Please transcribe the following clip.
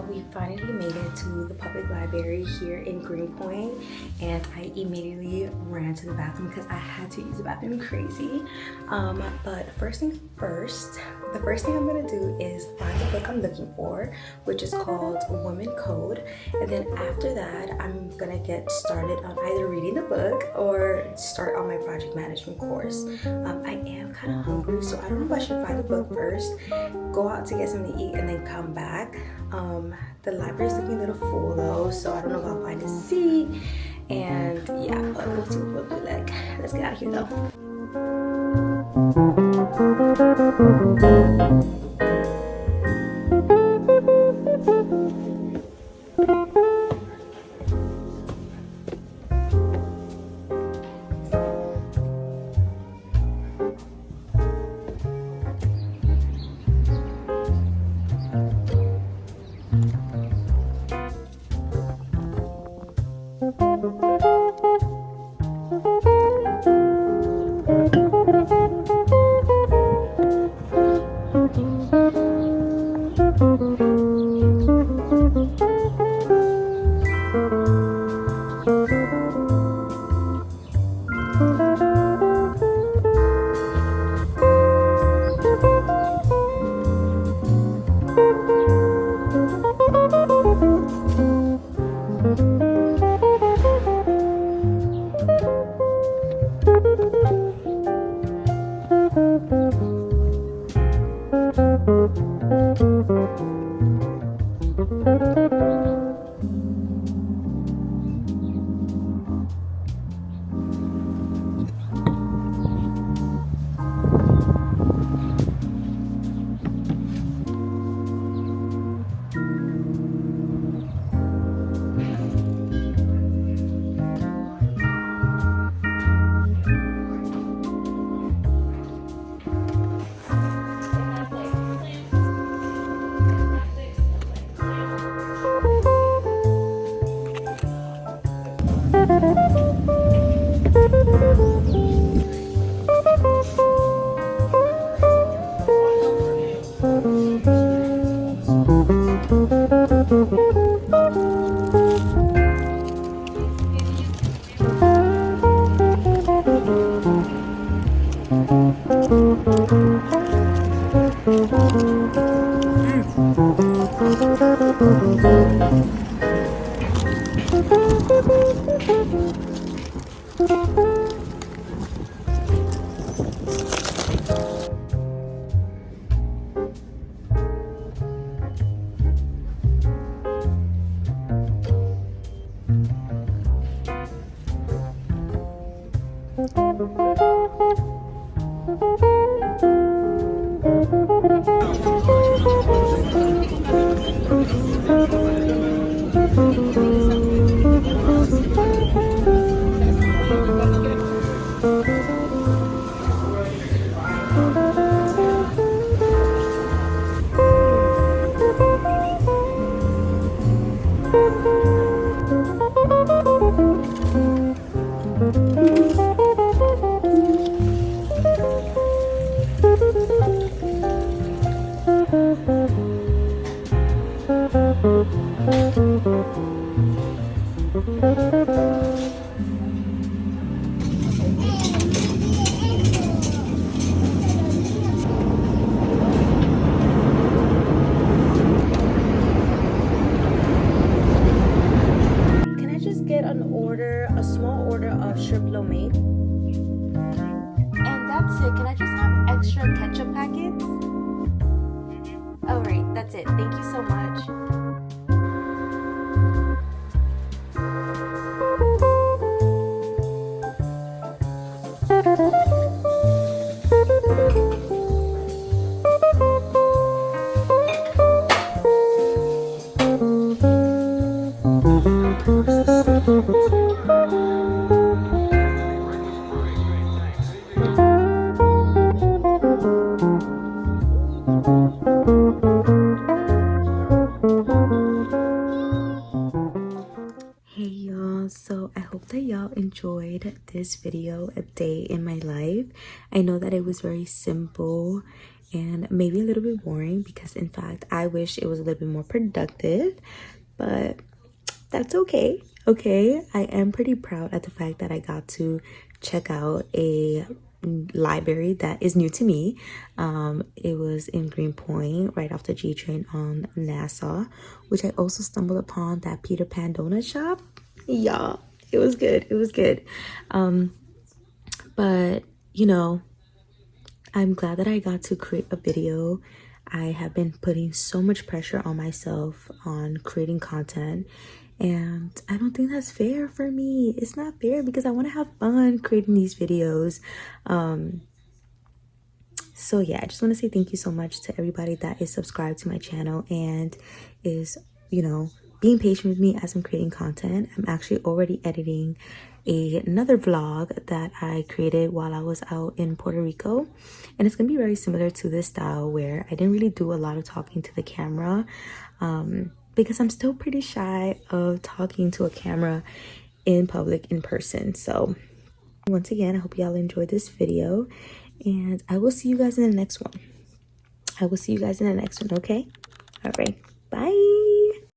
We finally made it to the public library here in Greenpoint, and I immediately ran to the bathroom because I had to use the bathroom crazy. But first things first, the first thing I'm gonna do is find the book I'm looking for, which is called Women Code, and then after that I'm gonna get started on either reading the book or start on my project management course. I am kind of hungry, so I don't know if I should find the book first, go out to get something to eat, and then come back. The library is looking a little full though, so I don't know if I'll find a seat, and yeah, but we'll see what we'll do. Like, let's get out of here though. Get an order, a small order of shrimp lo mein, and that's it. Can I just have extra ketchup packets? All right, that's it. Thank you so much. Hey y'all, so I hope that y'all enjoyed this video, a day in my life. I know that it was very simple and maybe a little bit boring, because in fact I wish it was a little bit more productive, but that's okay. I am pretty proud at the fact that I got to check out a library that is new to me. It was in Greenpoint, right off the G train on Nassau, which I also stumbled upon that Peter Pan donut shop. Yeah, it was good. But you know, I'm glad that I got to create a video. I have been putting so much pressure on myself on creating content, and I don't think that's fair for me. It's not fair, because I want to have fun creating these videos. So yeah, I just want to say thank you so much to everybody that is subscribed to my channel and is, you know, being patient with me as I'm creating content. I'm actually already editing another vlog that I created while I was out in Puerto Rico, and it's gonna be very similar to this style, where I didn't really do a lot of talking to the camera, because I'm still pretty shy of talking to a camera in public, in person. So once again, I hope y'all enjoyed this video, and I will see you guys in the next one. Okay? All right, bye.